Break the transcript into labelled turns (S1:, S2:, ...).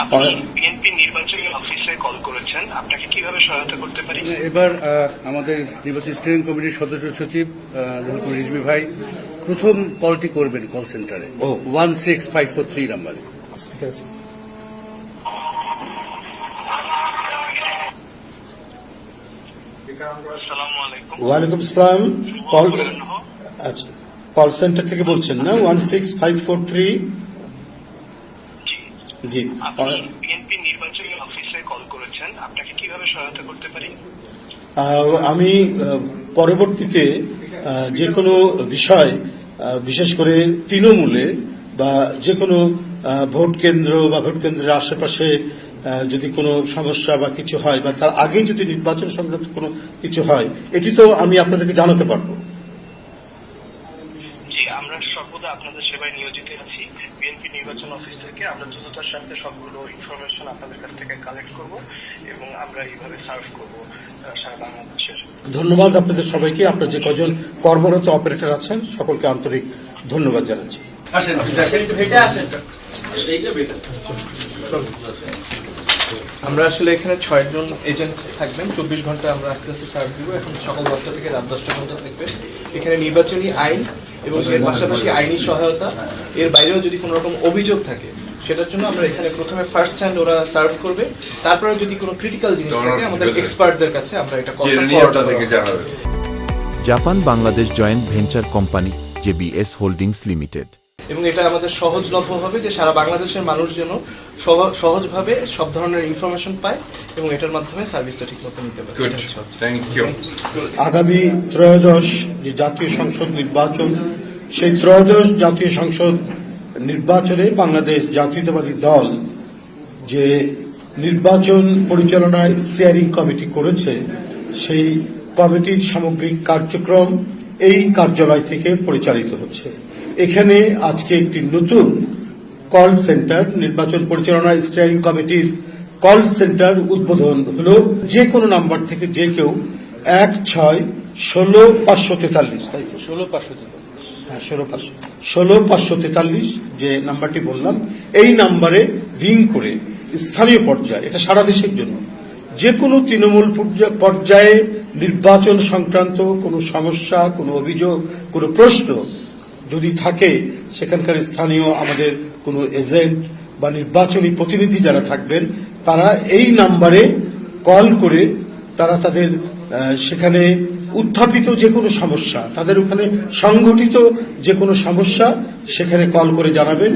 S1: আপনি বিএনপি নির্বাচনী অফিসে কল করেছেন, আপনাকে কিভাবে সহায়তা করতে পারি?
S2: এবার আমাদের নির্বাচন স্টিয়ারিং কমিটির সদস্য সচিব রিজভী ভাই প্রথম কলটি করবেন কল সেন্টারে 16543 নাম্বারে।
S1: আসসালামু আলাইকুম।
S3: ওয়ালাইকুম আসসালাম। আচ্ছা, কল সেন্টার থেকে বলছেন না? 16543। জি,
S1: আপনি বিএনপি নির্বাচনী অফিসে কল করেছেন, আপনাকে কিভাবে সহায়তা করতে পারি?
S3: আমি পরবর্তীতে যে কোনো বিষয়, বিশেষ করে তৃণমূলে বা যে কোনো ভোট কেন্দ্র বা ভোট কেন্দ্রের আশেপাশে যদি কোনো সমস্যা বা কিছু হয় বা তার আগে যদি নির্বাচন সংক্রান্ত কোনো কিছু হয়, এটি তো আমি আপনাদেরকে জানাতে পারবো।
S1: জি, আমরা সর্বদা আপনাদের সেবায় নিয়োজিত আছি। বিএনপি নির্বাচন অফিস থেকে আমরা দ্রুততার সাথে সবগুলো ইনফরমেশন আপনাদের কাছ থেকে কালেক্ট করব এবং আমরা এইভাবে সার্ভ করব সারা বাংলাদেশের।
S3: ধন্যবাদ আপনাদের সবাইকে। আপনার যে কজন কর্মরত অপারেটর আছেন সকলকে আন্তরিক ধন্যবাদ জানাচ্ছি।
S4: আমরা আসলে এখানে 6 জন এজেন্ট থাকবেন, 24 ঘন্টা আমরা আস্তে আস্তে সার্ভ দিব। এখন সকাল 10টা থেকে রাত 10টা পর্যন্ত থাকবে। এখানে নির্বাচনী আইন এবং এর পাশাপাশি আইনি সহায়তা, এর বাইরেও যদি কোনো রকম অভিযোগ থাকে সেটার জন্য আমরা এখানে প্রথমে ফার্স্ট হ্যান্ড ওরা সার্ভ করবে, তারপরে যদি কোনো ক্রিটিক্যাল জিনিস থাকে আমাদের এক্সপার্টদের কাছে আমরা এটা জানাবো।
S5: Japan Bangladesh joint venture company JBS holdings limited.
S4: এবং এটা আমাদের সহজলভ্য হবে যে সারা বাংলাদেশের মানুষ যেন সহজভাবে সব ধরনের ইনফরমেশন পায় এবং এটার মাধ্যমে সার্ভিসটা ঠিকমতো নিতে পারে।
S3: আগামী ত্রয়োদশ যে জাতীয় সংসদ নির্বাচন, সেই ত্রয়োদশ জাতীয় সংসদ নির্বাচনে বাংলাদেশ জাতীয়তাবাদী দল যে নির্বাচন পরিচালনা স্টিয়ারিং কমিটি করেছে, সেই কমিটির সামগ্রিক কার্যক্রম এই কার্যালয় থেকে পরিচালিত হচ্ছে। এখানে আজকে একটি নতুন কল সেন্টার, নির্বাচন পরিচালনা স্টিয়ারিং কমিটির কল সেন্টার উদ্বোধন হলো। যে কোনো নাম্বার থেকে যে কেউ 16-16543, তাই 16-543 যে নাম্বারটি বললাম, এই নাম্বারে রিং করে স্থানীয় পর্যায়ে, এটা সারা দেশের জন্য, যে কোনো তৃণমূল পর্যায়ে নির্বাচন সংক্রান্ত কোনো সমস্যা, কোনো অভিযোগ, কোনো প্রশ্ন যদি থাকে, সেখানকার স্থানীয় আমাদের কোনো এজেন্ট বা নির্বাচনী প্রতিনিধি যারা থাকবেন, তারা এই নাম্বারে কল করে তারা তাদের সেখানে উত্থাপিত যে কোনো সমস্যা, তাদের ওখানে সংঘটিত যে কোনো সমস্যা সেখানে কল করে জানাবেন।